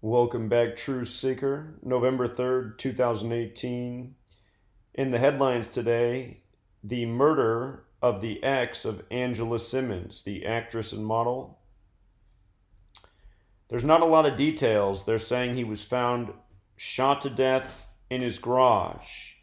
Welcome back, Truth Seeker. November 3rd, 2018. In the headlines today, the murder of the ex of Angela Simmons, the actress and model. There's not a lot of details. They're saying he was found shot to death in his garage.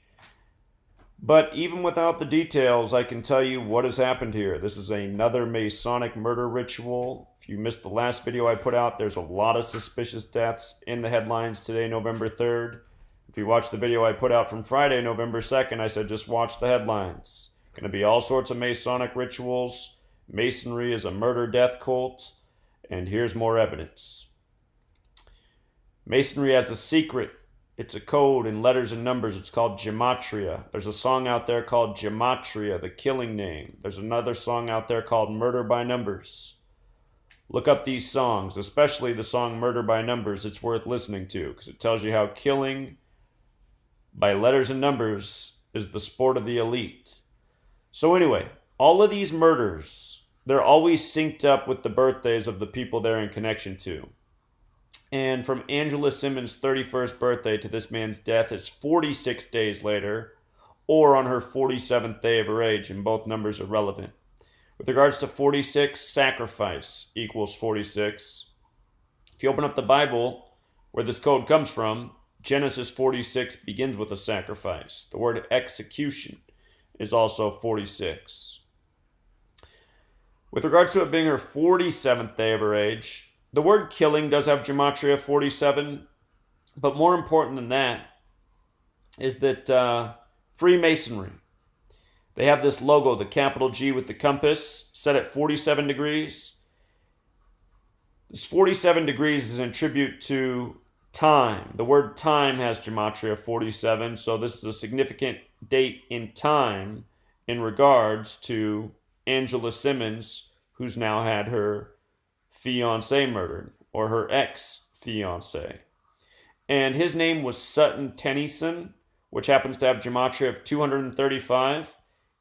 But even without the details, I can tell you what has happened here. This is another Masonic murder ritual. If you missed the last video I put out, there's a lot of suspicious deaths in the headlines today, November 3rd. If you watched the video I put out from Friday, November 2nd, I said just watch the headlines. Going to be all sorts of Masonic rituals. Masonry is a murder-death cult. And here's more evidence. Masonry has a secret. It's a code in letters and numbers. It's called gematria. There's a song out there called Gematria, the killing name. There's another song out there called Murder by Numbers. Look up these songs, especially the song Murder by Numbers. It's worth listening to because it tells you how killing by letters and numbers is the sport of the elite. So anyway, all of these murders, they're always synced up with the birthdays of the people they're in connection to. And from Angela Simmons' 31st birthday to this man's death is 46 days later, or on her 47th day of her age, and both numbers are relevant. With regards to 46, sacrifice equals 46. If you open up the Bible, where this code comes from, Genesis 46 begins with a sacrifice. The word execution is also 46. With regards to it being her 47th day of her age, the word killing does have gematria 47, but more important than that is that Freemasonry, they have this logo, the capital G with the compass, set at 47 degrees. This 47 degrees is in tribute to time. The word time has gematria 47, so this is a significant date in time in regards to Angela Simmons, who's now had her fiancé murdered, or her ex-fiancé. And his name was Sutton Tennyson, which happens to have gematria of 235.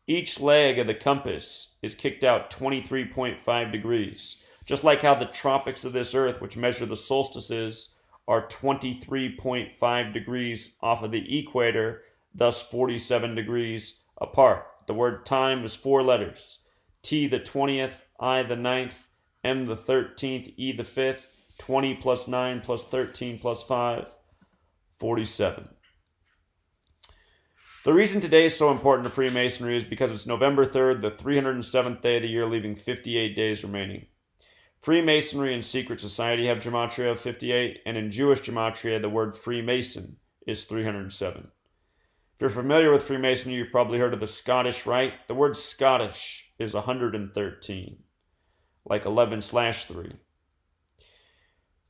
Each leg of the compass is kicked out 23.5 degrees. Just like how the tropics of this earth, which measure the solstices, are 23.5 degrees off of the equator, thus 47 degrees apart. The word time is 4 letters. T the 20th, I the 9th, M the 13th, E the 5th, 20 plus 9 plus 13 plus 5, 47. The reason today is so important to Freemasonry is because it's November 3rd, the 307th day of the year, leaving 58 days remaining. Freemasonry and secret society have gematria of 58, and in Jewish gematria, the word Freemason is 307. If you're familiar with Freemasonry, you've probably heard of the Scottish Rite. The word Scottish is 113. Like 11/3.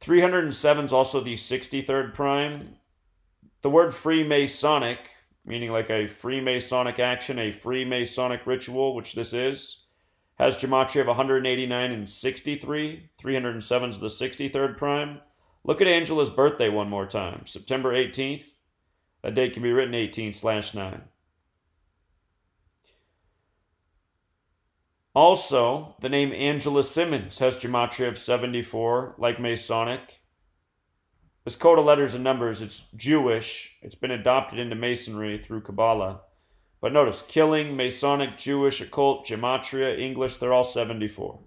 307 is also the 63rd prime. The word Freemasonic, meaning like a Freemasonic action, a Freemasonic ritual, which this is, has gematria of 189 and 63. 307 is the 63rd prime. Look at Angela's birthday one more time. September 18th. That date can be written 18/9. Also, the name Angela Simmons has gematria of 74, like Masonic. This code of letters and numbers, it's Jewish. It's been adopted into Masonry through Kabbalah. But notice, killing, Masonic, Jewish, occult, gematria, English, they're all 74.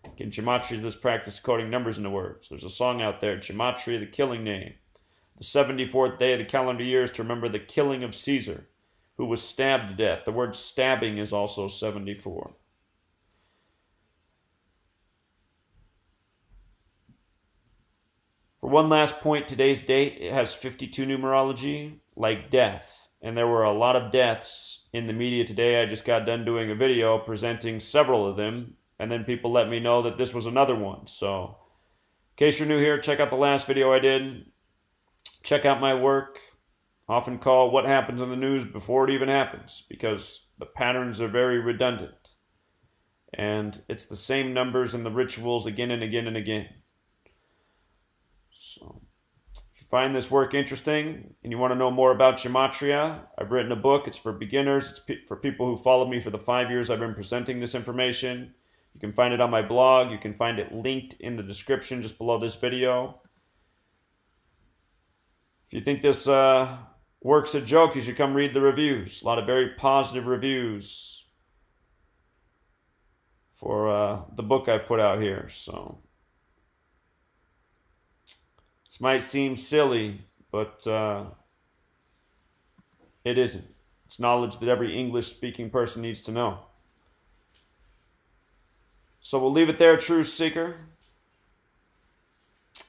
Again, gematria is this practice of coding numbers into words. There's a song out there, Gematria, the killing name. The 74th day of the calendar year is to remember the killing of Caesar, who was stabbed to death. The word stabbing is also 74. For one last point, today's date, it has 52 numerology, like death. And there were a lot of deaths in the media today. I just got done doing a video presenting several of them, and then people let me know that this was another one. So, in case you're new here, check out the last video I did. Check out my work. Often call what happens in the news before it even happens, because the patterns are very redundant. And it's the same numbers and the rituals again and again and again. So, if you find this work interesting and you want to know more about gematria, I've written a book. It's for beginners. It's for people who followed me for the 5 years I've been presenting this information. You can find it on my blog. You can find it linked in the description just below this video. If you think this work's a joke, you should come read the reviews. A lot of very positive reviews for the book I put out here. So this might seem silly, but it isn't. It's knowledge that every English-speaking person needs to know. So we'll leave it there, Truth Seeker.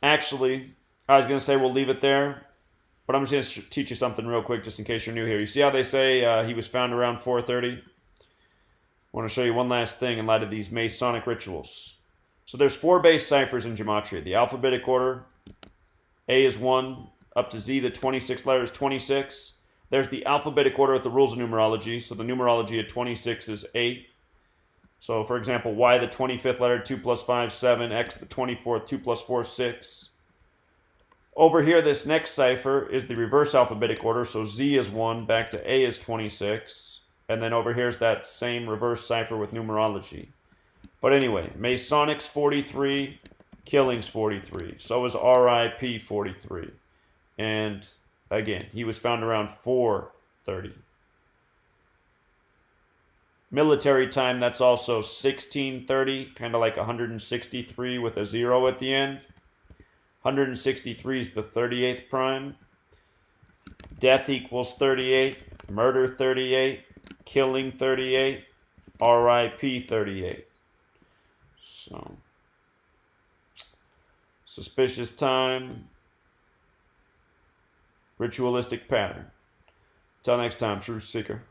Actually, I was going to say we'll leave it there, but I'm just going to teach you something real quick just in case you're new here. You see how they say he was found around 430? I want to show you one last thing in light of these Masonic rituals. So there's 4 base ciphers in Gematria. The alphabetic order, A is 1, up to Z, the 26th letter is 26. There's the alphabetic order with the rules of numerology. So the numerology at 26 is 8. So, for example, Y, the 25th letter, 2 plus 5, 7. X, the 24th, 2 plus 4, 6. Over here, this next cipher is the reverse alphabetic order. So Z is 1, back to A is 26. And then over here is that same reverse cipher with numerology. But anyway, Masonic's 43, Killing's 43. So is RIP 43. And again, he was found around 430. Military time, that's also 1630, kind of like 163 with a 0 at the end. 163 is the 38th prime. Death equals 38, murder 38, killing 38, RIP 38. So, suspicious time, ritualistic pattern. Till next time, Truth Seeker.